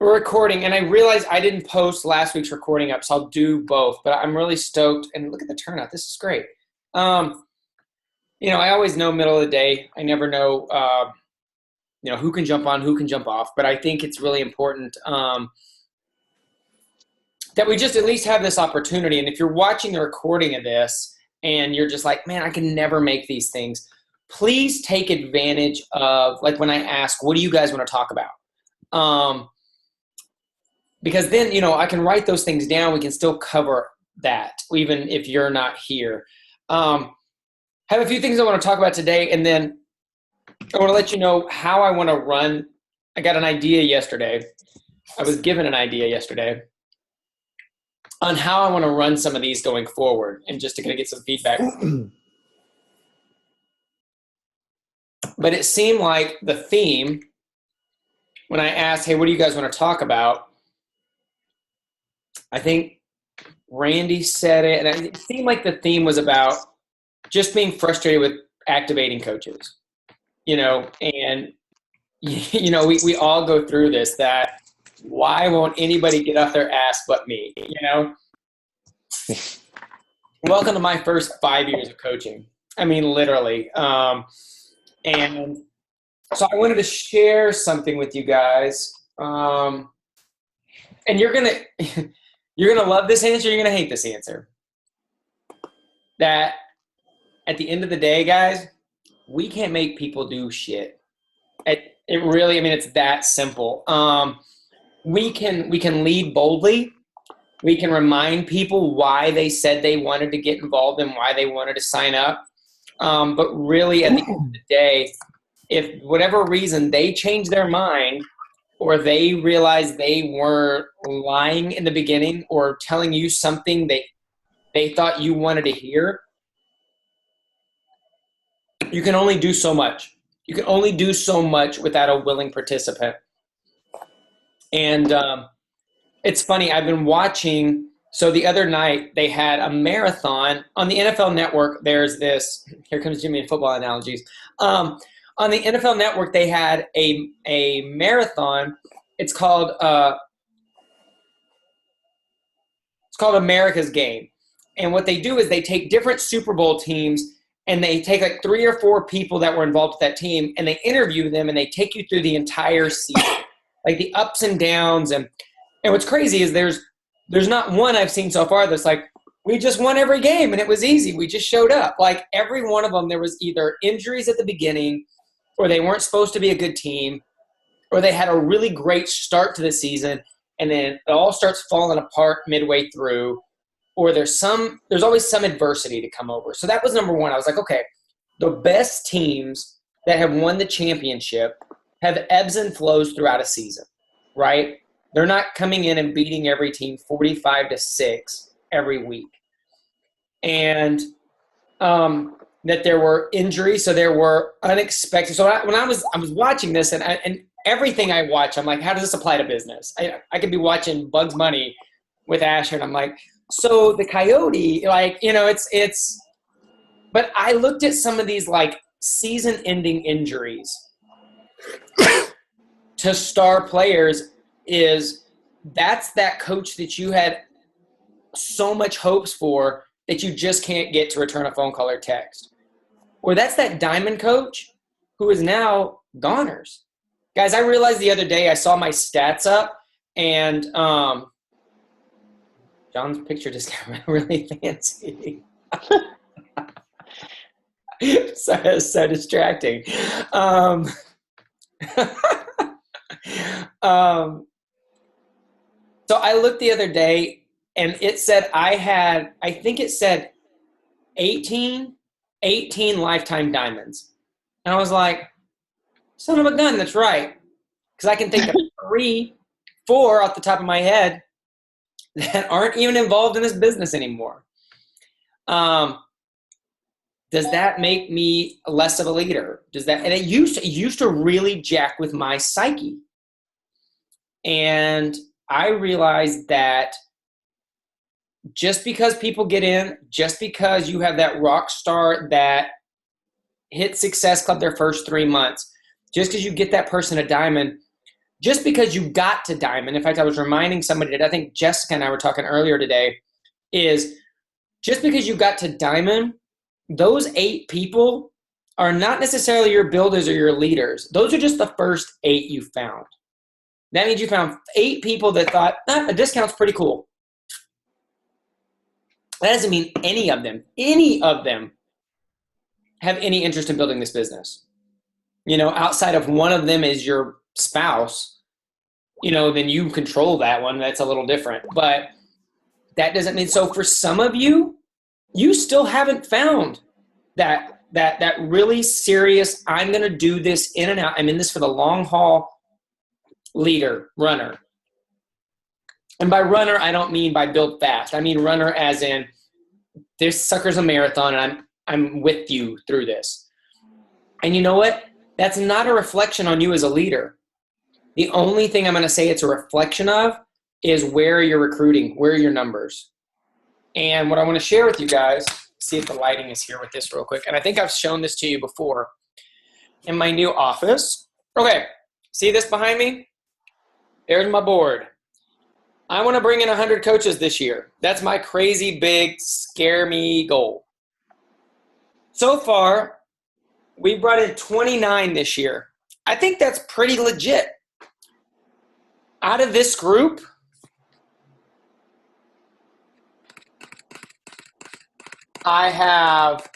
We're recording, and I realized I didn't post last week's recording up, so I'll do both. But I'm really stoked, and look at the turnout. This is great. I always know middle of the day. I never know, who can jump on, who can jump off. But I think it's really important that we just at least have this opportunity. And if you're watching the recording of this and you're just like, man, I can never make these things, please take advantage of, like, when I ask, what do you guys want to talk about? Because then, I can write those things down. We can still cover that, even if you're not here. Have a few things I want to talk about today, and then I want to let you know how I want to run. I got an idea yesterday. I was given an idea yesterday on how I want to run some of these going forward, and just to kind of get some feedback. But it seemed like the theme, when I asked, hey, what do you guys want to talk about? I think Randy said it, and it seemed like the theme was about just being frustrated with activating coaches, and we all go through this, that why won't anybody get off their ass but me, Welcome to my first 5 years of coaching. I mean, literally. And so I wanted to share something with you guys. And you're going to love this answer. You're going to hate this answer. That at the end of the day, guys, we can't make people do shit. It really, it's that simple. We can lead boldly. We can remind people why they said they wanted to get involved and why they wanted to sign up. But really, at the end of the day, if whatever reason they change their mind, or they realize they weren't lying in the beginning or telling you something they thought you wanted to hear, you can only do so much. You can only do so much without a willing participant. And it's funny, I've been watching, so the other night they had a marathon on the NFL Network. There's this, here comes Jimmy and football analogies. On the NFL Network, they had a marathon. It's called America's Game. And what they do is they take different Super Bowl teams, and they take like 3 or 4 people that were involved with that team, and they interview them, and they take you through the entire season, like the ups and downs. And what's crazy is there's not one I've seen so far that's like, we just won every game and it was easy, we just showed up. Like, every one of them, there was either injuries at the beginning, or they weren't supposed to be a good team, or they had a really great start to the season, and then it all starts falling apart midway through, or there's always some adversity to come over. So that was number one. I was like, okay, the best teams that have won the championship have ebbs and flows throughout a season, right? They're not coming in and beating every team 45-6 every week. And that there were injuries, so there were unexpected. So when I was watching this, and everything I watch, I'm like, how does this apply to business? I could be watching Bugs Bunny with Asher, and I'm like, so the Coyote, it's. But I looked at some of these like season-ending injuries to star players. That's that coach that you had so much hopes for that you just can't get to return a phone call or text. Or that's that diamond coach who is now goners. Guys, I realized the other day I saw my stats up, and John's picture just got really fancy. so distracting. So I looked the other day, and it said I think it said 18 lifetime diamonds. And I was like, son of a gun, that's right. Because I can think of 3, 4 off the top of my head that aren't even involved in this business anymore. Does that make me less of a leader? And it used to really jack with my psyche. And I realized that just because people get in, just because you have that rock star that hit Success Club their first 3 months, just because you get that person a diamond just because you got to diamond, in fact, I was reminding somebody that I think Jessica and I were talking earlier today, is just because you got to diamond, those 8 people are not necessarily your builders or your leaders. Those are just the first 8 you found. That means you found 8 people that thought, a discount's pretty cool. That doesn't mean any of them have any interest in building this business. Outside of one of them is your spouse, then you control that one. That's a little different. But that doesn't mean, so for some of you, you still haven't found that really serious, I'm going to do this in and out, I'm in this for the long haul leader, runner. And by runner, I don't mean by build fast. I mean runner as in, this sucker's a marathon and I'm with you through this. And you know what? That's not a reflection on you as a leader. The only thing I'm going to say it's a reflection of is where you're recruiting, where are your numbers. And what I want to share with you guys, see if the lighting is here with this real quick. And I think I've shown this to you before in my new office. Okay, see this behind me? There's my board. I want to bring in 100 coaches this year. That's my crazy big scare me goal. So far, we brought in 29 this year. I think that's pretty legit. Out of this group, I have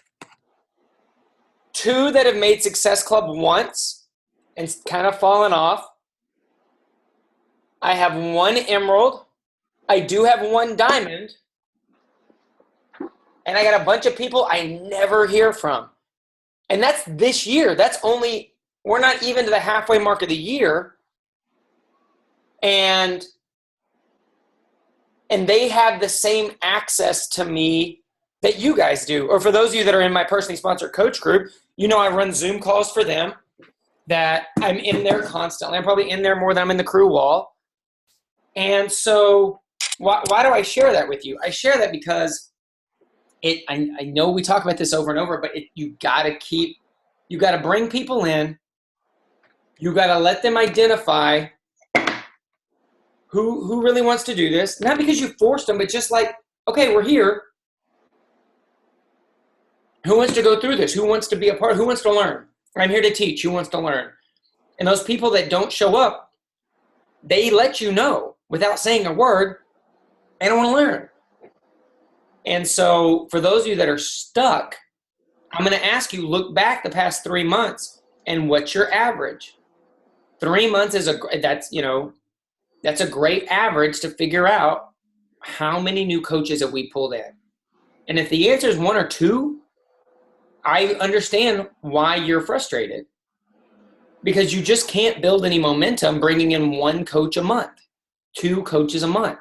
2 that have made Success Club once and kind of fallen off. I have 1 emerald. I do have 1 diamond. And I got a bunch of people I never hear from. And that's this year. We're not even to the halfway mark of the year. And they have the same access to me that you guys do. Or for those of you that are in my personally sponsored coach group, I run Zoom calls for them that I'm in there constantly. I'm probably in there more than I'm in the crew wall. And so why do I share that with you? I share that because I know we talk about this over and over, but you got to bring people in. You got to let them identify who really wants to do this. Not because you forced them, but just like, okay, we're here. Who wants to go through this? Who wants to be a part? Who wants to learn? I'm here to teach. Who wants to learn? And those people that don't show up, they let you know without saying a word, they don't want to learn. And so for those of you that are stuck, I'm going to ask you, look back the past 3 months and what's your average? 3 months that's a great average to figure out how many new coaches have we pulled in. And if the answer is 1 or 2, I understand why you're frustrated, because you just can't build any momentum bringing in 1 coach a month, 2 coaches a month.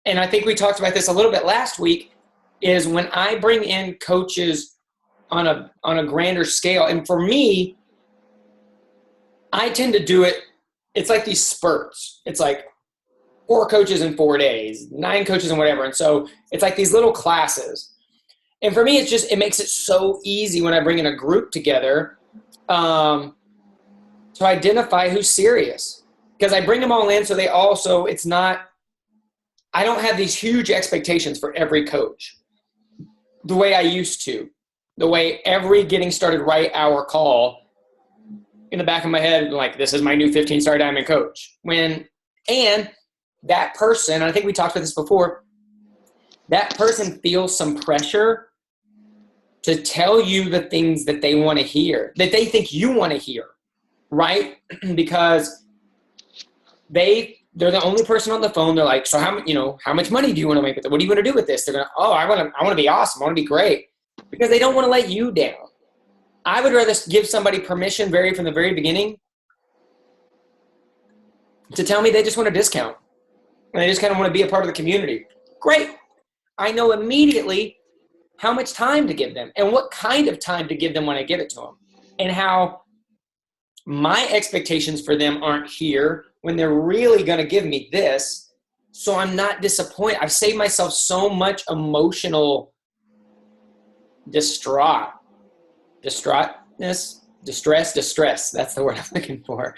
And I think we talked about this a little bit last week, is when I bring in coaches on a grander scale, and for me, I tend to do it, it's like these spurts. It's like 4 coaches in 4 days, 9 coaches and whatever. And so it's like these little classes. And for me, it makes it so easy when I bring in a group together to identify who's serious. Because I bring them all in so I don't have these huge expectations for every coach the way I used to. The way every getting started right hour call in the back of my head, like, this is my new 15-star diamond coach. And that person, and I think we talked about this before, that person feels some pressure to tell you the things that they want to hear, that they think you want to hear, right? Because they're the only person on the phone. They're like, so how much money do you want to make with it? What are you going to do with this? They're going to, I want to be awesome. I want to be great, because they don't want to let you down. I would rather give somebody permission from the very beginning to tell me they just want a discount and they just kind of want to be a part of the community. Great. I know immediately how much time to give them and what kind of time to give them when I give it to them, and how my expectations for them aren't here when they're really going to give me this. So I'm not disappointed. I've saved myself so much emotional distress. That's the word I'm looking for.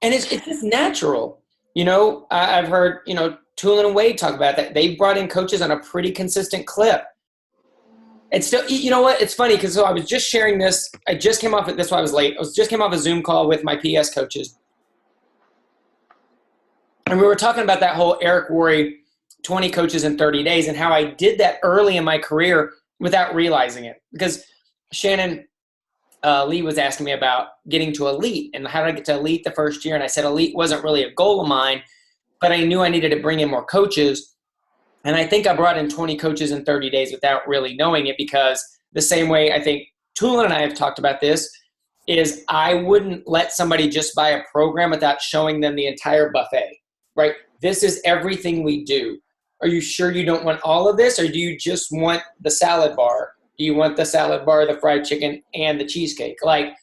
And it's just natural. I've heard, Tulin and Wade talk about that. They brought in coaches on a pretty consistent clip. And still, you know what? It's funny because I was just sharing this. I just came off, that's why I was late. Just came off a Zoom call with my PS coaches. And we were talking about that whole Eric Worre 20 coaches in 30 days and how I did that early in my career without realizing it. Because Shannon Lee was asking me about getting to elite and how did I get to elite the first year. And I said elite wasn't really a goal of mine, but I knew I needed to bring in more coaches. And I think I brought in 20 coaches in 30 days without really knowing it, because the same way I think Tulin and I have talked about this is I wouldn't let somebody just buy a program without showing them the entire buffet, right? This is everything we do. Are you sure you don't want all of this, or do you just want the salad bar? Do you want the salad bar, the fried chicken, and the cheesecake? Like,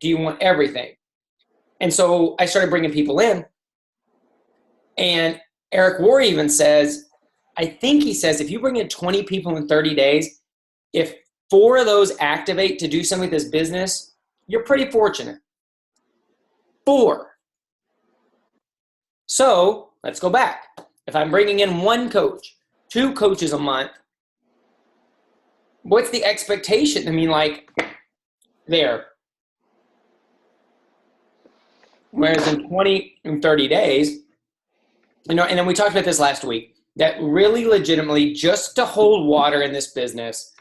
do you want everything? And so I started bringing people in. And Eric Worre even says, I think he says, if you bring in 20 people in 30 days, if 4 of those activate to do something with this business, you're pretty fortunate. 4. So let's go back. If I'm bringing in 1 coach, 2 coaches a month, what's the expectation? I mean, like, there. Whereas in 20 and 30 days, and then we talked about this last week, that really legitimately, just to hold water in this business,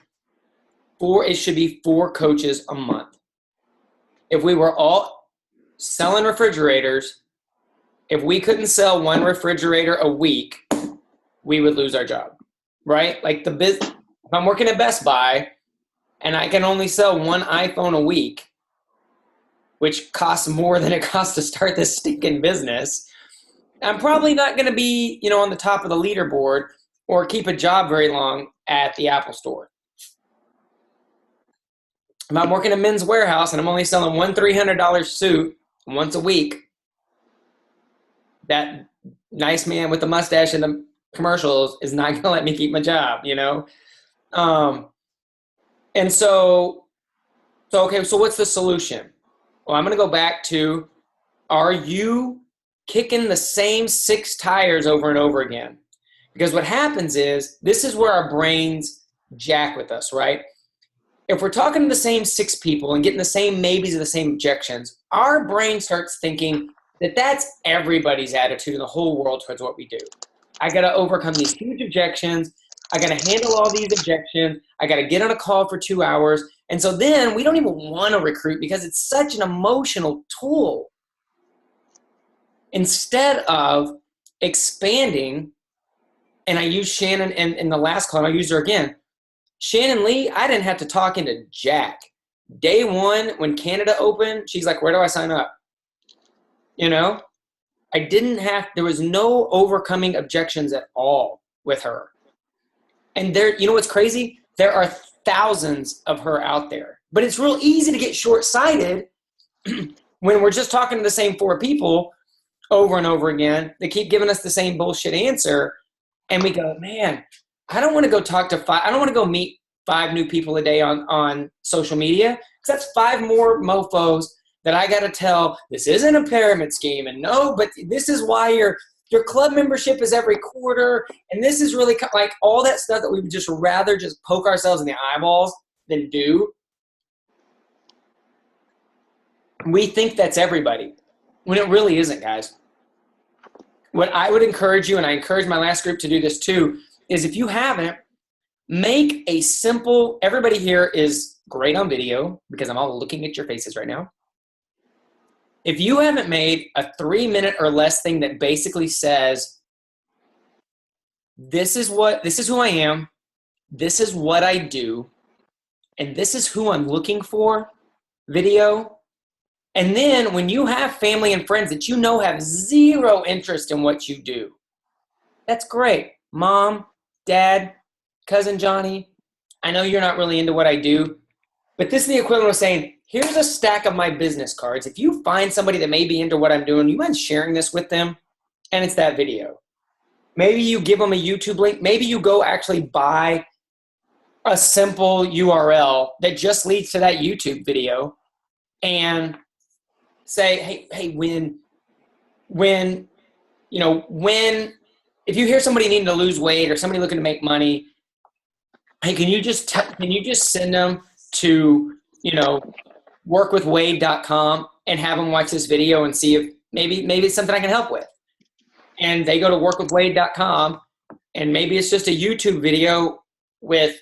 it should be 4 coaches a month. If we were all selling refrigerators, if we couldn't sell 1 refrigerator a week, we would lose our job, right? Like if I'm working at Best Buy and I can only sell 1 iPhone a week, which costs more than it costs to start this stinking business, I'm probably not going to be, on the top of the leaderboard or keep a job very long at the Apple store. If I'm working at Men's Warehouse and I'm only selling 1 $300 suit once a week, that nice man with the mustache and the commercials is not going to let me keep my job, And so okay, so what's the solution? Well, I'm going to go back to, are you kicking the same 6 tires over and over again? Because what happens is, this is where our brains jack with us, right? If we're talking to the same 6 people and getting the same maybes and the same objections, our brain starts thinking that that's everybody's attitude in the whole world towards what we do. I got to overcome these huge objections. I got to handle all these objections. I got to get on a call for 2 hours. And so then we don't even want to recruit because it's such an emotional tool. Instead of expanding, and I used Shannon in the last call, and I'll use her again. Shannon Lee, I didn't have to talk into Jack. Day 1, when Canada opened, she's like, where do I sign up? I didn't there was no overcoming objections at all with her. And what's crazy? There are thousands of her out there. But it's real easy to get short-sighted when we're just talking to the same 4 people over and over again. They keep giving us the same bullshit answer. And we go, man, I don't want to go talk to 5. I don't want to go meet 5 new people a day on social media, because that's 5 more mofos that I got to tell, this isn't a pyramid scheme. And no, but this is why your club membership is every quarter. And this is really like all that stuff that we would just rather just poke ourselves in the eyeballs than do. We think that's everybody, when it really isn't, guys. What I would encourage you, and I encourage my last group to do this too, is if you haven't, make a simple, everybody here is great on video because I'm all looking at your faces right now. If you haven't made a 3-minute or less thing that basically says, this is who I am, this is what I do, and this is who I'm looking for, video. And then when you have family and friends that have 0 interest in what you do, that's great. Mom, Dad, Cousin Johnny, I know you're not really into what I do, but this is the equivalent of saying, here's a stack of my business cards. If you find somebody that may be into what I'm doing, you mind sharing this with them? And it's that video. Maybe you give them a YouTube link. Maybe you go actually buy a simple URL that just leads to that YouTube video and say, hey, when when, if you hear somebody needing to lose weight or somebody looking to make money, hey, can you just send them to, workwithwade.com and have them watch this video and see if maybe it's something I can help with. And they go to workwithwade.com, and maybe it's just a YouTube video with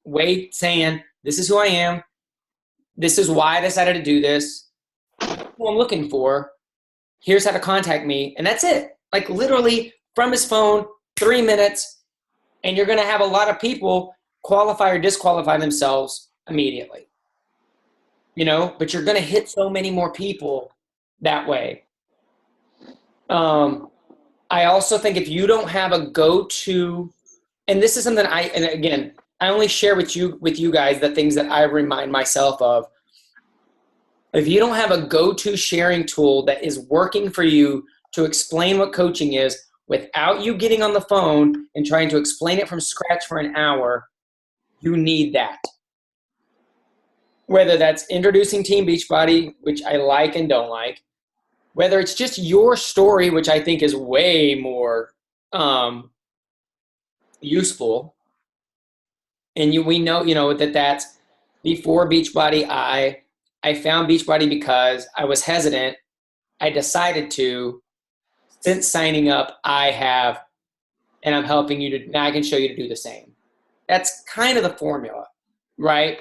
Wade saying, this is who I am. This is why I decided to do this. Who I'm looking for. Here's how to contact me. And that's it. Like literally from his phone, 3 minutes, and you're going to have a lot of people qualify or disqualify themselves immediately. But you're going to hit so many more people that way. I also think if you don't have a go-to, and this is something and again, I only share with you guys the things that I remind myself of. If you don't have a go-to sharing tool that is working for you to explain what coaching is without you getting on the phone and trying to explain it from scratch for an hour, you need that. Whether that's introducing Team Beachbody, which I like and don't like, whether it's just your story, which I think is way more useful. And we know, that's before Beachbody. I found Beachbody because I was hesitant. I decided to. Since signing up, and I'm helping you now I can show you to do the same. That's kind of the formula, right?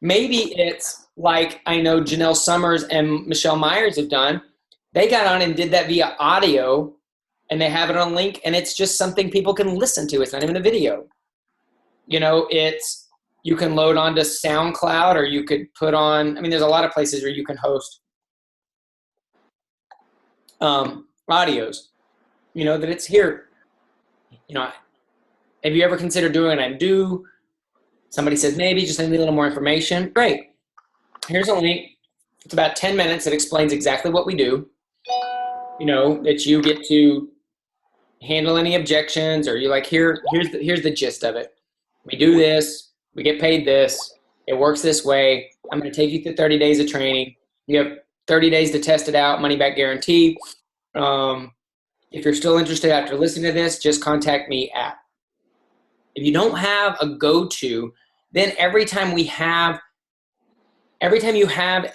Maybe it's like I know Janelle Summers and Michelle Myers have done. They got on and did that via audio, and they have it on link, and it's just something people can listen to. It's not even a video. You can load onto SoundCloud, or you could put on, there's a lot of places where you can host audios, that it's here. Have you ever considered doing an undo? Somebody says, maybe just send me a little more information. Great. Here's a link. It's about 10 minutes. It explains exactly what we do. That you get to handle any objections, or you like, here's the gist of it. We do this. We get paid this. It works this way. I'm going to take you through 30 days of training. You have 30 days to test it out, money back guarantee. If you're still interested after listening to this, just contact me at. If you don't have a go-to, then every time you have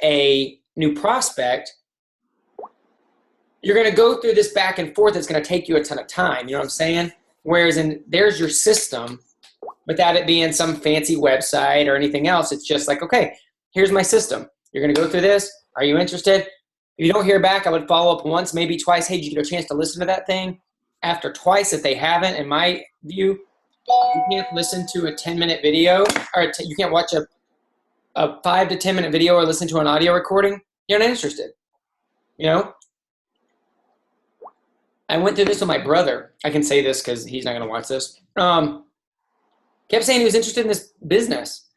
a new prospect, you're going to go through this back and forth. It's going to take you a ton of time. You know what I'm saying? Whereas there's your system, without it being some fancy website or anything else. It's just like, okay, here's my system. You're going to go through this. Are you interested? If you don't hear back, I would follow up once, maybe twice. Hey, did you get a chance to listen to that thing? After twice, if they haven't, in my view, you can't listen to a 10-minute video, or you can't watch a 5 to 10-minute video or listen to an audio recording. You're not interested. I went through this with my brother. I can say this because he's not going to watch this. Kept saying he was interested in this business.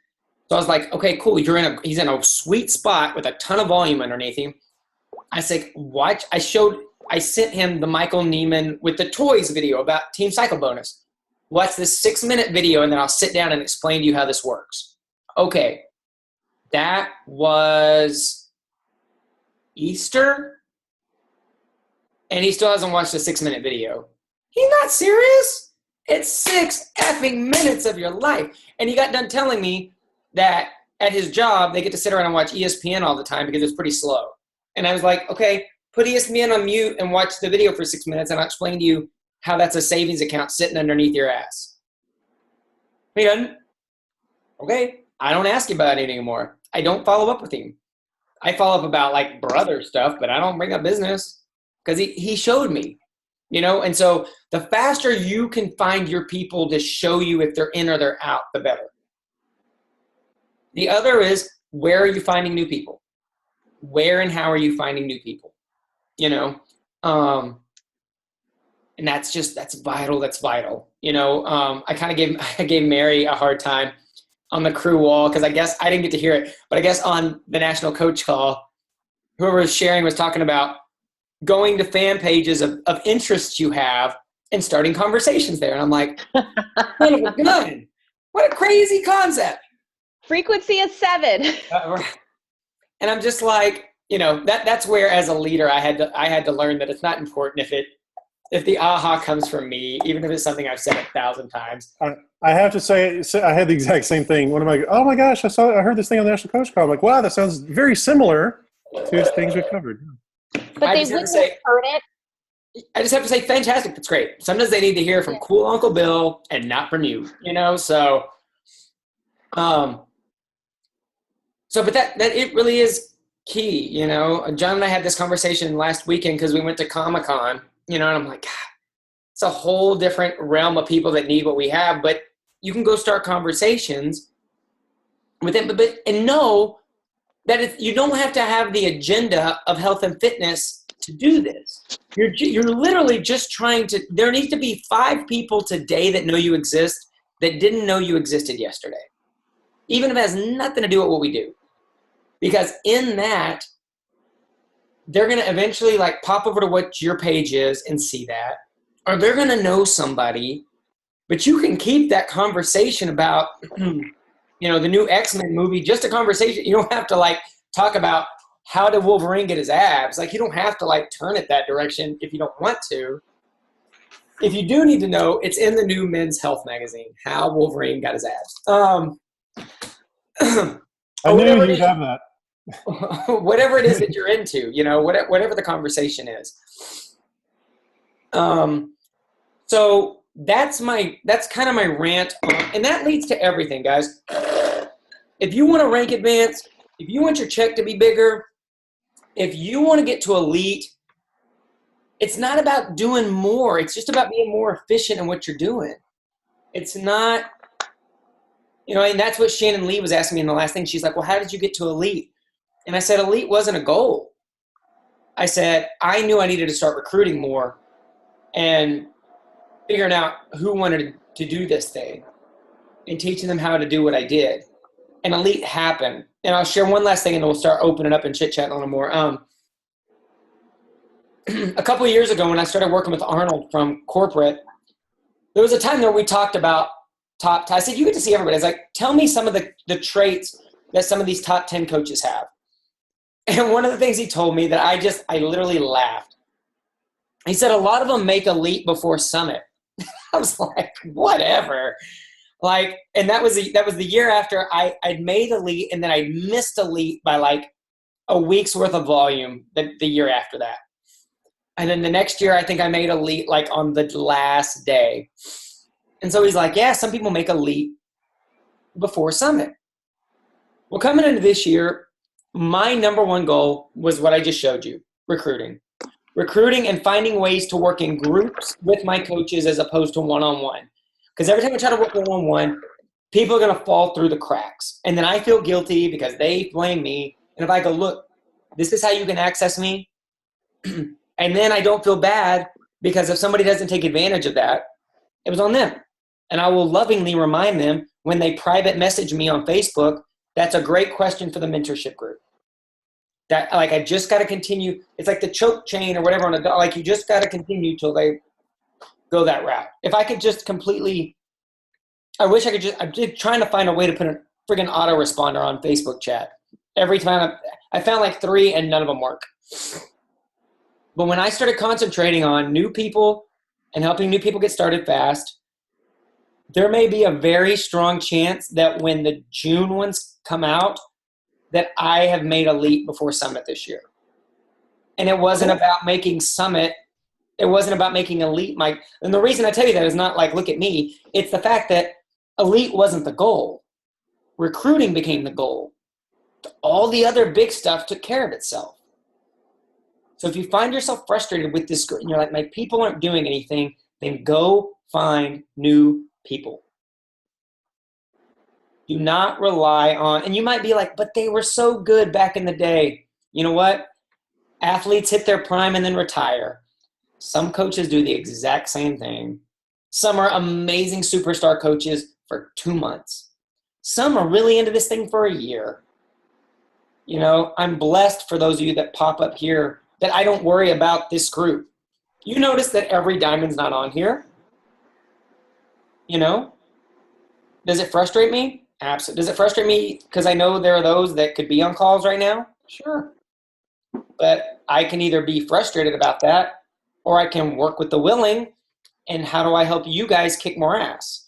So I was like, okay, cool. He's in a sweet spot with a ton of volume underneath him. I said, watch. I sent him the Michael Neiman with the toys video about Team Cycle Bonus. Watch this 6-minute video, and then I'll sit down and explain to you how this works. Okay. That was Easter, and he still hasn't watched the 6-minute video. He's not serious. It's 6 effing minutes of your life. And he got done telling me that at his job, they get to sit around and watch ESPN all the time because it's pretty slow. And I was like, okay, put ESPN on mute and watch the video for 6 minutes, and I'll explain to you how that's a savings account sitting underneath your ass. He doesn't. Okay, I don't ask you about it anymore. I don't follow up with him. I follow up about like brother stuff, but I don't bring up business because he showed me. And so the faster you can find your people to show you if they're in or they're out, the better. The other is, where are you finding new people? Where and how are you finding new people? And that's vital. That's vital. I kind of gave Mary a hard time on the crew wall because I guess I didn't get to hear it, but I guess on the national coach call, whoever was sharing was talking about going to fan pages of interests you have and starting conversations there. And I'm like, son of a gun. What a crazy concept. Frequency is 7. And I'm just like, that's where, as a leader, I had to learn that it's not important if the aha comes from me, even if it's something I've said 1,000 times. I have to say, I had the exact same thing. Oh my gosh, I heard this thing on the National Coach Call. I'm like, wow, that sounds very similar to things we've covered. But they wouldn't have heard it. I just have to say, fantastic. That's great. Sometimes they need to hear from cool Uncle Bill and not from you, so, but that it really is key, John and I had this conversation last weekend because we went to Comic-Con, and I'm like, God, it's a whole different realm of people that need what we have, but you can go start conversations with them, and know that you don't have to have the agenda of health and fitness to do this. You're literally just trying to. There needs to be 5 people today that know you exist that didn't know you existed yesterday, even if it has nothing to do with what we do, because in that they're going to eventually pop over to what your page is and see that, or they're going to know somebody, but you can keep that conversation about, the new X-Men movie, just a conversation. You don't have to talk about how did Wolverine get his abs. You don't have to turn it that direction if you don't want to. If you do need to know, it's in the new Men's Health magazine, how Wolverine got his abs. I knew you'd have that. Whatever it is that you're into, whatever the conversation is. So that's kind of my rant and that leads to everything, guys. If you want to rank advance, if you want your check to be bigger, if you want to get to elite, it's not about doing more. It's just about being more efficient in what you're doing. It's not, and that's what Shannon Lee was asking me in the last thing. She's like, well, how did you get to elite? And I said, elite wasn't a goal. I said, I knew I needed to start recruiting more and figuring out who wanted to do this thing and teaching them how to do what I did. And elite happened. And I'll share one last thing and then we'll start opening up and chit-chatting a little more. A couple of years ago when I started working with Arnold from corporate, there was a time there we talked about I said, you get to see everybody. I was like, tell me some of the traits that some of these top 10 coaches have. And one of the things he told me that I literally laughed. He said, a lot of them make elite before summit. I was like, whatever. And that was the year after I'd made elite, and then I missed elite by a week's worth of volume the year after that. And then the next year, I think I made elite on the last day. And so he's like, yeah, some people make elite before summit. Well, coming into this year, my number one goal was what I just showed you, recruiting and finding ways to work in groups with my coaches as opposed to one-on-one. Because every time I try to work one-on-one, people are going to fall through the cracks. And then I feel guilty because they blame me. And if I go, look, this is how you can access me. And then I don't feel bad because if somebody doesn't take advantage of that, it was on them. And I will lovingly remind them when they private message me on Facebook, that's a great question for the mentorship group. That I just got to continue. It's like the choke chain or whatever on a dog. You just got to continue till they go that route. If I could just completely, I wish I could just, I'm just trying to find a way to put a friggin' autoresponder on Facebook chat. Every time I found 3 and none of them work. But when I started concentrating on new people and helping new people get started fast, there may be a very strong chance that when the June ones come out, that I have made elite before summit this year. And it wasn't about making summit. It wasn't about making elite. And the reason I tell you that is not look at me. It's the fact that elite wasn't the goal. Recruiting became the goal. All the other big stuff took care of itself. So if you find yourself frustrated with this, and you're like, my people aren't doing anything, then go find new people. Do not rely on, and you might be like, but they were so good back in the day. You know what? Athletes hit their prime and then retire. Some coaches do the exact same thing. Some are amazing superstar coaches for 2 months. Some are really into this thing for a year. I'm blessed for those of you that pop up here that I don't worry about this group. You notice that every diamond's not on here. Does it frustrate me? Absolutely. Does it frustrate me because I know there are those that could be on calls right now? Sure. But I can either be frustrated about that, or I can work with the willing. And how do I help you guys kick more ass?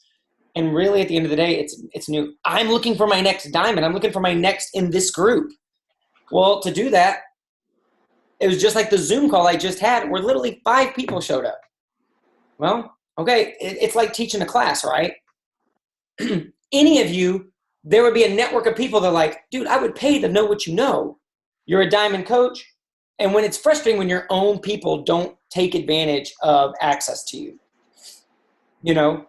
And really, at the end of the day, it's new. I'm looking for my next diamond. I'm looking for my next in this group. Well, to do that, it was just like the Zoom call I just had, where literally 5 people showed up. Well, okay, it's like teaching a class, right? Any of you, there would be a network of people that are like, dude, I would pay to know what you know. You're a diamond coach. And when it's frustrating when your own people don't take advantage of access to you. You know,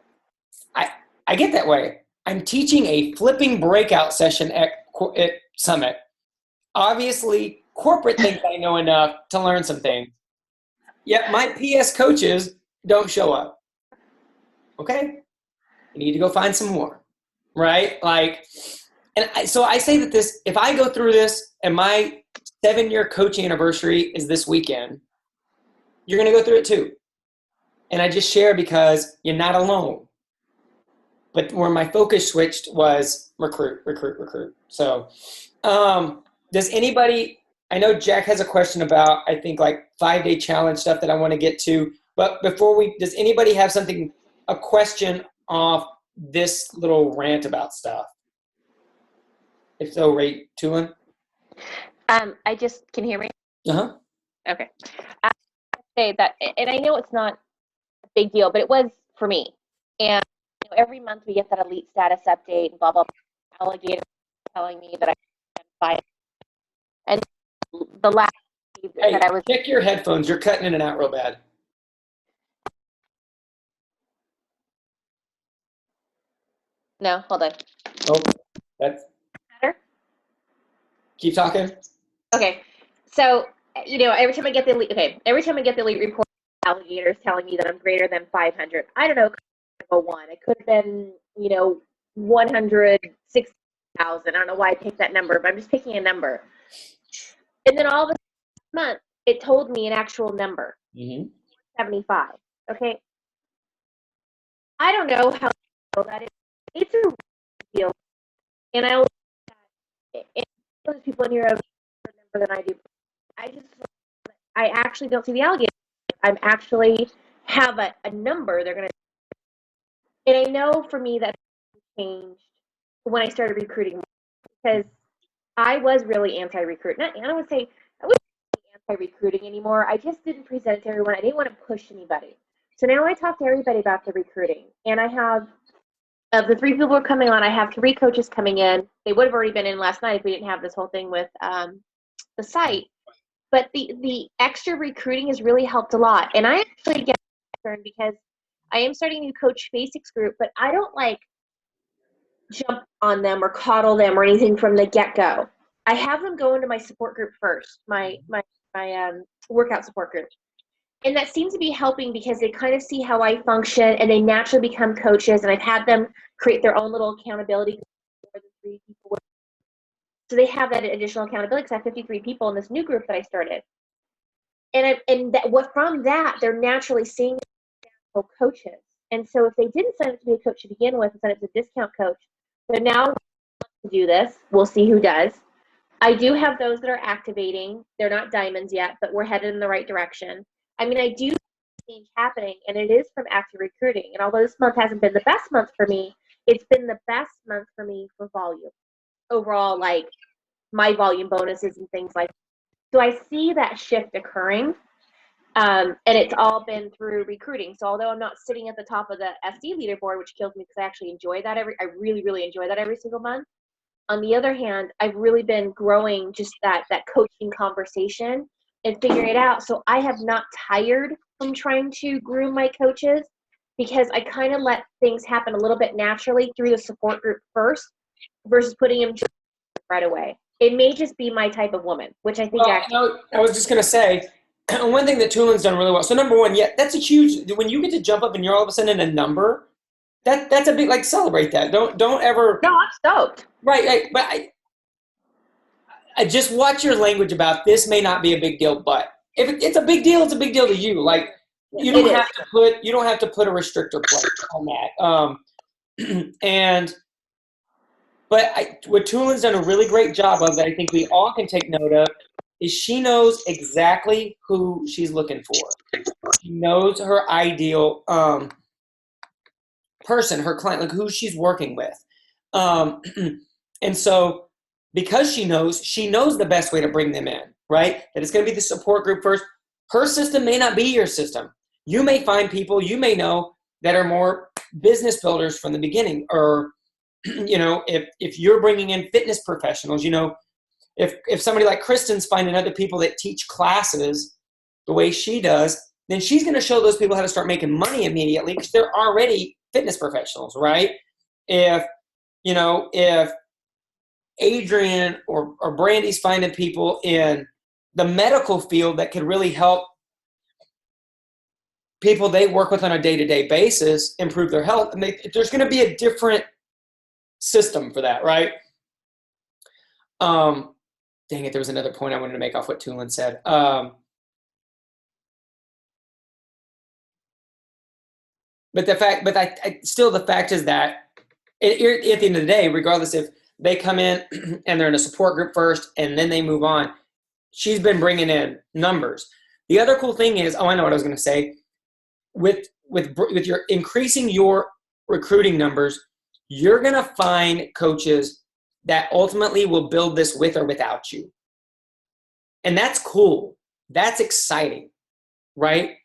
I get that way. I'm teaching a flipping breakout session at Summit. Obviously, corporate thinks I know enough to learn some things. Yet my PS coaches don't show up. Okay? You need to go find some more. Right? Like, so I say that this, if I go through this and my 7-year coaching anniversary is this weekend, you're going to go through it too. And I just share because you're not alone. But where my focus switched was recruit. So does anybody, I know Jack has a question about, I think, like 5-day challenge stuff that I want to get to. But before does anybody have something, a question off this little rant about stuff? If so, Ray Tulin? I just, can you hear me? Uh-huh. Okay. I say that, and I know it's not a big deal, but it was for me. And every month we get that elite status update and blah, blah, blah. Alligator telling me that I can buy. And the last that I was. Check your headphones. You're cutting in and out real bad. No, hold on. Oh, that's better. Keep talking. Okay, so every time I get the elite report, Alligator's telling me that I'm greater than 500. I don't know, 1. It could have been 160,000. I don't know why I picked that number, but I'm just picking a number. And then all of a month, it told me an actual number, 75. Okay, I don't know how that is. It's a deal, and I always those people in here have a number than I do. I actually don't see the alligator. I'm actually have a number they're gonna. And I know for me that changed when I started recruiting, because I was really anti-recruit. I don't would say I wasn't anti-recruiting anymore. I just didn't present it to everyone. I didn't want to push anybody. So now I talk to everybody about the recruiting, and I have. Of the 3 people who are coming on, I have 3 coaches coming in. They would have already been in last night if we didn't have this whole thing with the site. But the extra recruiting has really helped a lot. And I actually get concerned because I am starting a new Coach Basics group, but I don't jump on them or coddle them or anything from the get-go. I have them go into my support group first, my workout support group. And that seems to be helping because they kind of see how I function and they naturally become coaches. And I've had them create their own little accountability. So they have that additional accountability because I have 53 people in this new group that I started. From that, they're naturally seeing coaches. And so if they didn't sign up to be a coach to begin with and sign up as a discount coach, they're now to do this. We'll see who does. I do have those that are activating. They're not diamonds yet, but we're headed in the right direction. I mean, I do see change happening, and it is from active recruiting. And although this month hasn't been the best month for me, it's been the best month for me for volume. Overall, my volume bonuses and things like that. So I see that shift occurring, and it's all been through recruiting. So although I'm not sitting at the top of the SD leaderboard, which kills me because I actually enjoy that I really, really enjoy that every single month. On the other hand, I've really been growing just that coaching conversation and figuring it out. So I have not tired from trying to groom my coaches because I kind of let things happen a little bit naturally through the support group first versus putting them right away. It may just be my type of woman, which I think I was just going to say, one thing that Tulin's done really well. So number one, that's a huge, when you get to jump up and you're all of a sudden in a number, that's a big, celebrate that. Don't ever. No, I'm stoked. Right. But I just watch your language about this may not be a big deal, but if it's a big deal, it's a big deal to you. You don't have to put a restrictor plate on that. But what Tulin's done a really great job of that I think we all can take note of is she knows exactly who she's looking for. She knows her ideal person, her client, like who she's working with. And so because she knows the best way to bring them in, right? That it's going to be the support group first. Her system may not be your system. You may find people you may know that are more business builders from the beginning, or if you're bringing in fitness professionals, if somebody like Kristen's finding other people that teach classes the way she does, then she's going to show those people how to start making money immediately because they're already fitness professionals, right? If Adrian or Brandy's finding people in the medical field that could really help people they work with on a day-to-day basis improve their health, and there's going to be a different system for that, right? Dang it, there was another point I wanted to make off what Tulin said. But the fact is that at the end of the day, regardless if they come in and they're in a support group first and then they move on, she's been bringing in numbers. The other cool thing is, I know what I was going to say. With your increasing your recruiting numbers, you're going to find coaches that ultimately will build this with or without you. And that's cool. That's exciting, right?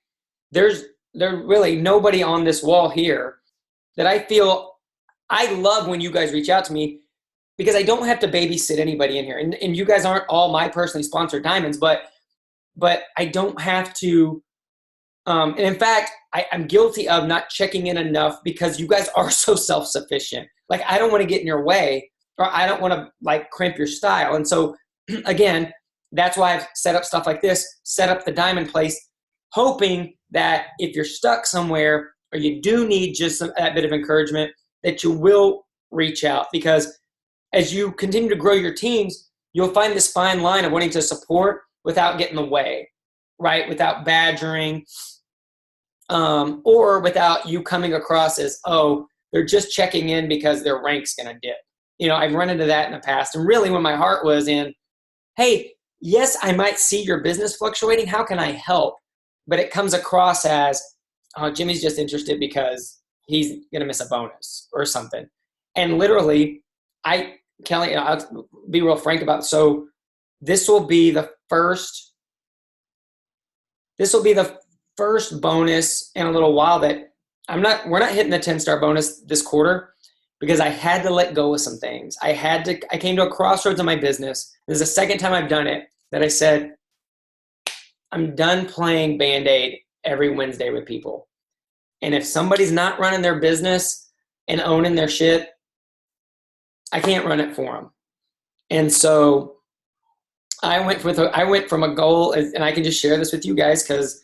There's really nobody on this wall here that I love when you guys reach out to me, because I don't have to babysit anybody in here. And you guys aren't all my personally sponsored diamonds, but I don't have to. And in fact, I'm guilty of not checking in enough because you guys are so self-sufficient. Like, I don't want to get in your way, or I don't want to like crimp your style. And so again, that's why I've set up stuff like this, set up the Diamond Place, hoping that if you're stuck somewhere or you do need just that bit of encouragement, that you will reach out. Because as you continue to grow your teams, you'll find this fine line of wanting to support without getting in the way, right? Without badgering, or without you coming across as, oh, they're just checking in because their rank's going to dip. I've run into that in the past. And really when my heart was in, hey, yes, I might see your business fluctuating. How can I help? But it comes across as, oh, Jimmy's just interested because he's going to miss a bonus or something. And literally, Kelly, I'll be real frank about it. So this will be the first bonus in a little while that we're not hitting the 10-star bonus this quarter, because I had to let go of some things. I came to a crossroads in my business. This is the second time I've done it that I said, I'm done playing Band-Aid every Wednesday with people. And if somebody's not running their business and owning their shit, I can't run it for them. And so I went from a goal, and I can just share this with you guys because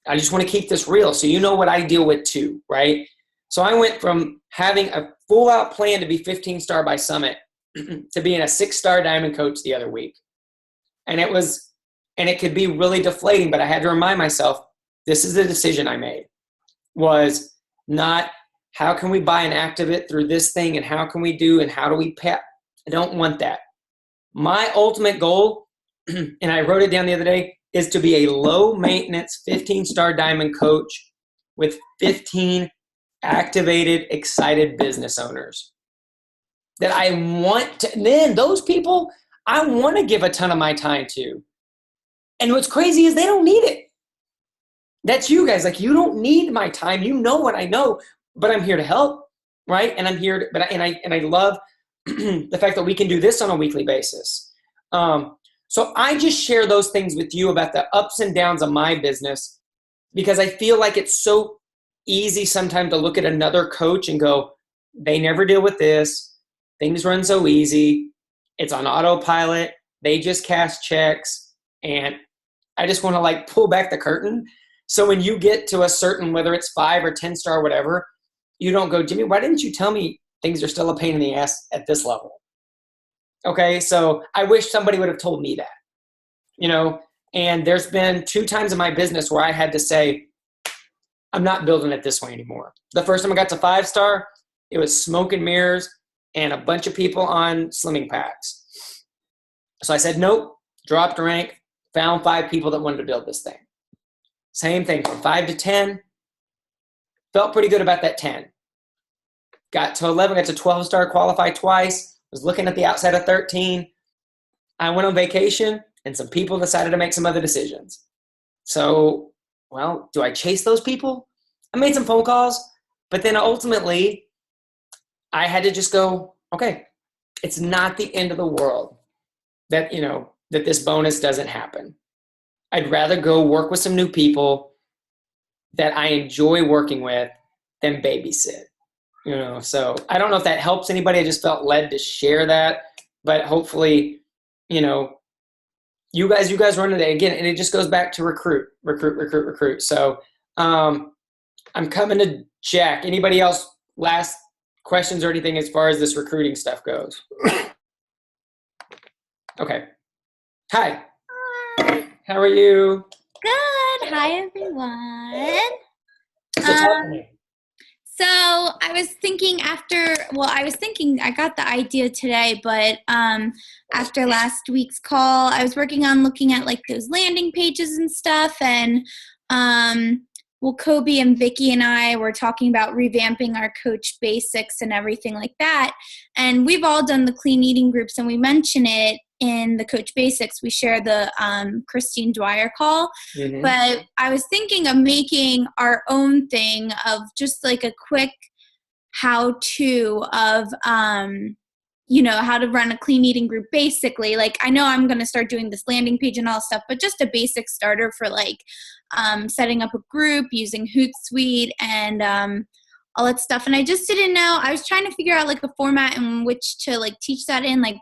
I just want to keep this real so you know what I deal with too, right? So I went from having a full-out plan to be 15-star by Summit to being a 6-star Diamond coach the other week. And it could be really deflating, but I had to remind myself, this is the decision I made. Was not, how can we buy an Activate through this thing, and how can we do, and how do we pay? I don't want that. My ultimate goal, and I wrote it down the other day, is to be a low-maintenance 15-star Diamond coach with 15 activated, excited business owners. That I want to, then those people, I want to give a ton of my time to. And what's crazy is they don't need it. That's you guys. Like, you don't need my time. You know what I know, but I'm here to help, right? And I'm here to, and I love the fact that we can do this on a weekly basis. So I just share those things with you about the ups and downs of my business, because I feel like it's so easy sometimes to look at another coach and go, they never deal with this. Things run so easy. It's on autopilot. They just cash checks. And I just want to like pull back the curtain. So when you get to a certain, whether it's 5 or 10-star, whatever, you don't go, Jimmy, why didn't you tell me things are still a pain in the ass at this level? Okay, so I wish somebody would have told me that, and there's been 2 times in my business where I had to say, I'm not building it this way anymore. The first time I got to 5-star, it was smoke and mirrors and a bunch of people on slimming packs. So I said, nope, dropped rank, found 5 people that wanted to build this thing. Same thing, from 5 to 10. Felt pretty good about that 10. Got to 11, got to 12 star, qualified twice. Was looking at the outside of 13. I went on vacation, and some people decided to make some other decisions. So, well, do I chase those people? I made some phone calls, but then ultimately, I had to just go, okay, it's not the end of the world that, that this bonus doesn't happen. I'd rather go work with some new people that I enjoy working with than babysit. So I don't know if that helps anybody. I just felt led to share that, but hopefully, you guys run it again, and it just goes back to recruit. So I'm coming to Jack. Anybody else? Last questions or anything as far as this recruiting stuff goes? Okay. Hi. Hi. How are you? Good. Hi, everyone. So talk to me. So I was thinking I got the idea today, but after last week's call, I was working on looking at like those landing pages and stuff. And Kobe and Vicky and I were talking about revamping our Coach Basics and everything like that. And we've all done the clean eating groups, and we mention it in the Coach Basics. We share the Christine Dwyer call. Mm-hmm. But I was thinking of making our own thing of just like a quick how-to of how to run a clean eating group basically. Like, I know I'm going to start doing this landing page and all stuff, but just a basic starter for like setting up a group, using Hootsuite, and all that stuff. And I just didn't know. I was trying to figure out like a format in which to like teach that in, like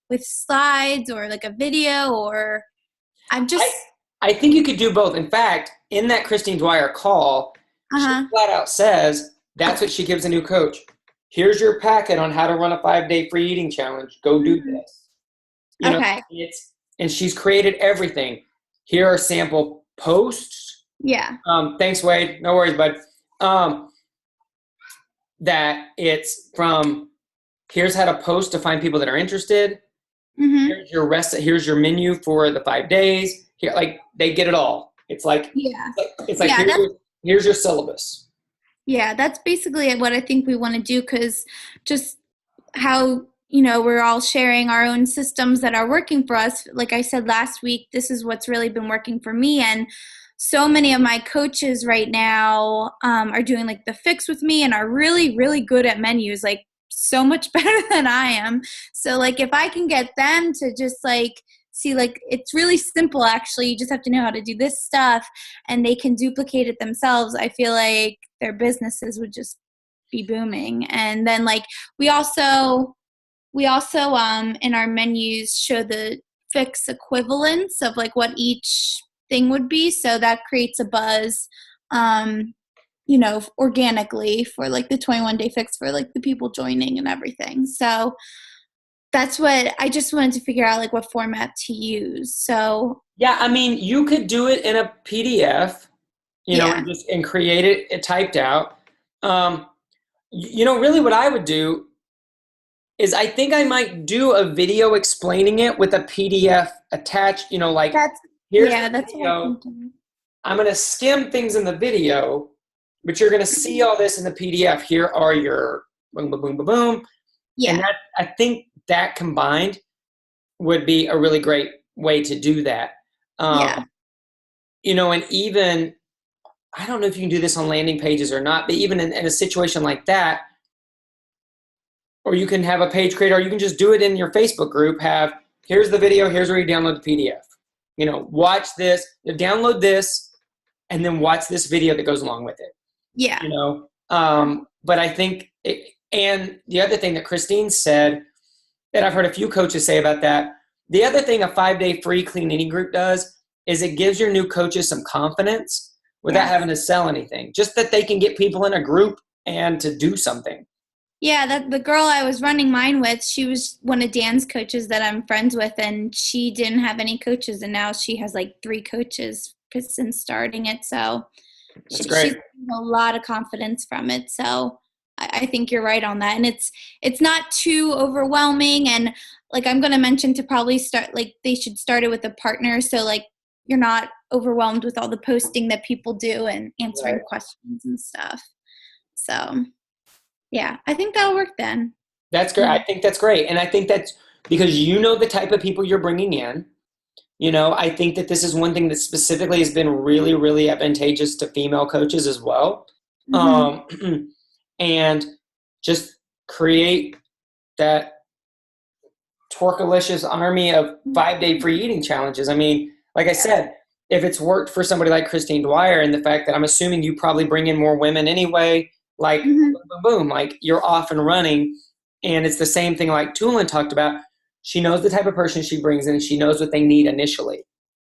with slides or like a video, or I think you could do both. In fact, in that Christine Dwyer call, she flat out says that's what she gives a new coach. Here's your packet on how to run a 5-day free eating challenge. Go do this. Okay. And she's created everything. Here are sample posts. Yeah. Thanks, Wade. No worries, bud. That it's from here's how to post to find people that are interested. Mm-hmm. Here's your menu for the 5 days. Here, like they get it all. It's like here's your syllabus. Yeah, that's basically what I think we want to do, because just how, we're all sharing our own systems that are working for us. Like I said last week, this is what's really been working for me. And so many of my coaches right now are doing like the Fix with me and are really, really good at menus, like so much better than I am. So like if I can get them to just like see, like it's really simple actually, you just have to know how to do this stuff, and they can duplicate it themselves, I feel like their businesses would just be booming. And then like we also in our menus show the Fix equivalents of like what each thing would be, so that creates a buzz organically for like the 21-day fix for like the people joining and everything. So that's what I just wanted to figure out, like what format to use. So yeah, I mean, you could do it in a PDF, and create it typed out. Really what I would do is I think I might do a video explaining it with a PDF attached, here's the video. I'm going to skim things in the video, but you're going to see all this in the PDF. Here are your boom, boom, boom, boom, boom. Yeah. And I think that combined would be a really great way to do that. And even, I don't know if you can do this on landing pages or not, but even in a situation like that, or you can have a page creator, or you can just do it in your Facebook group, here's the video, here's where you download the PDF. Watch this, download this, and then watch this video that goes along with it. Yeah. But I think, and the other thing that Christine said, that I've heard a few coaches say about that, the other thing a 5-day free clean eating group does is it gives your new coaches some confidence without having to sell anything. Just that they can get people in a group and to do something. Yeah, the girl I was running mine with, she was one of Dan's coaches that I'm friends with, and she didn't have any coaches, and now she has like 3 coaches since starting it. So she's a lot of confidence from it. So I think you're right on that. And it's not too overwhelming. And like I'm going to mention to probably start, like they should start it with a partner. So like you're not overwhelmed with all the posting that people do and answering Right. questions and stuff. So yeah, I think that'll work then. That's great. I think that's great. And I think that's because you know the type of people you're bringing in. You know, I think that this is one thing that specifically has been really, really advantageous to female coaches as well. And just create that Twerkalicious army of 5-day free eating challenges. I mean, like I said, if it's worked for somebody like Christine Dwyer, and the fact that I'm assuming you probably bring in more women anyway, like boom, boom, boom, like you're off and running. And it's the same thing like Tulin talked about. She knows the type of person she brings in. She knows what they need initially.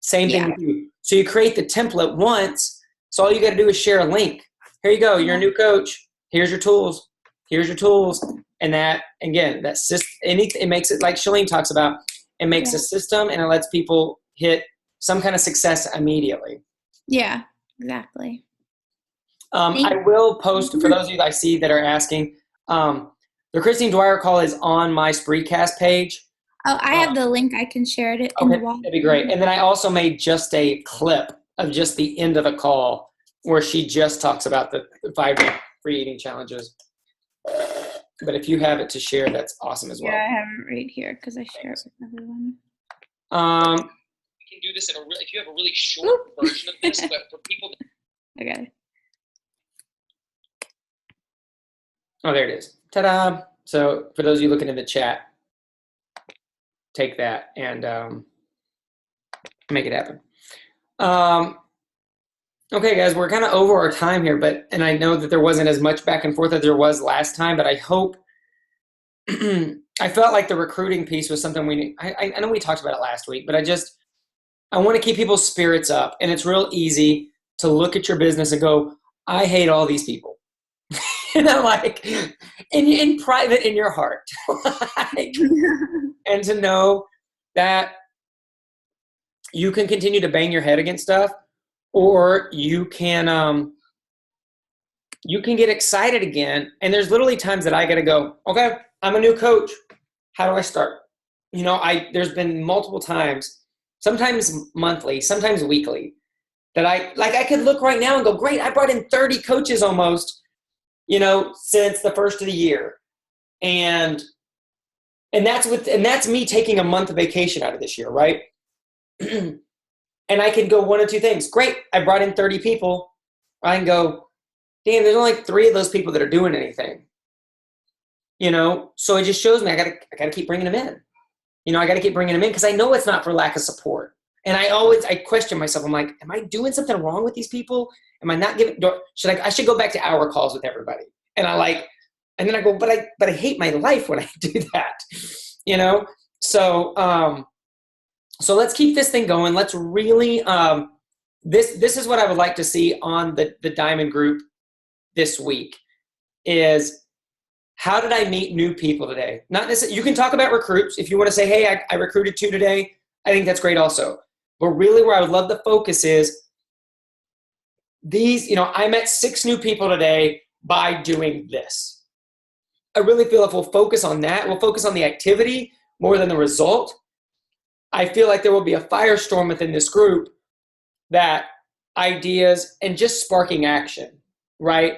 Same thing with you. So you create the template once. So all you got to do is share a link. Here you go. You're a new coach. Here's your tools. Here's your tools. And that, again, that it makes it like Shalene talks about. It makes a system, and it lets people hit some kind of success immediately. Yeah, exactly. I will post, for those of you that I see that are asking, the Christine Dwyer call is on my Spreecast page. Oh, I have the link. I can share it in the wall. That'd be great. And then I also made just a clip of just the end of the call where she just talks about the 5-day free eating challenges. But if you have it to share, that's awesome as well. Yeah, I have it right here because I share it with everyone. We can do this if you have a really short version of this, but for people Okay. Oh, there it is. Ta-da! So for those of you looking in the chat, take that and make it happen. Okay, guys, we're kind of over our time here, and I know that there wasn't as much back and forth as there was last time, but I hope I felt like the recruiting piece was something we need. I know we talked about it last week, but I want to keep people's spirits up, and it's real easy to look at your business and go, I hate all these people. You know, like in private, in your heart. And to know that you can continue to bang your head against stuff, or you can get excited again. And there's literally times that I got to go, okay, I'm a new coach. How do I start? You know, there's been multiple times, sometimes monthly, sometimes weekly, that I could look right now and go, great, I brought in 30 coaches almost, you know, since the first of the year. And that's me taking a month of vacation out of this year, right? And I can go one of two things. Great, I brought in 30 people. I can go, damn, there's only like 3 of those people that are doing anything. You know, so it just shows me I gotta keep bringing them in. You know, I gotta keep bringing them in because I know it's not for lack of support. And I question myself. I'm like, am I doing something wrong with these people? Am I not giving? I should go back to hour calls with everybody. And then I go, but I hate my life when I do that. You know, so let's keep this thing going. Let's really this is what I would like to see on the Diamond Group this week is, how did I meet new people today? Not necessarily, you can talk about recruits. If you want to say, hey, I recruited 2 today, I think that's great also. But really where I would love to focus is these, you know, I met 6 new people today by doing this. I really feel if we'll focus on that, we'll focus on the activity more than the result, I feel like there will be a firestorm within this group that ideas and just sparking action, right,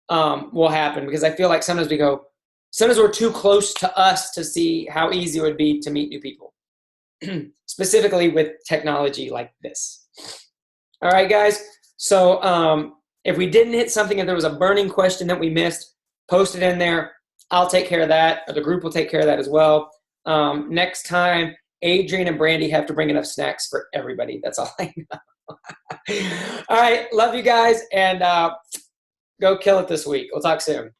will happen. Because I feel like sometimes we're too close to us to see how easy it would be to meet new people, specifically with technology like this. All right, guys. So if we didn't hit something, if there was a burning question that we missed, post it in there. I'll take care of that. Or the group will take care of that as well. Next time, Adrian and Brandy have to bring enough snacks for everybody. That's all I know. All right. Love you guys. And go kill it this week. We'll talk soon.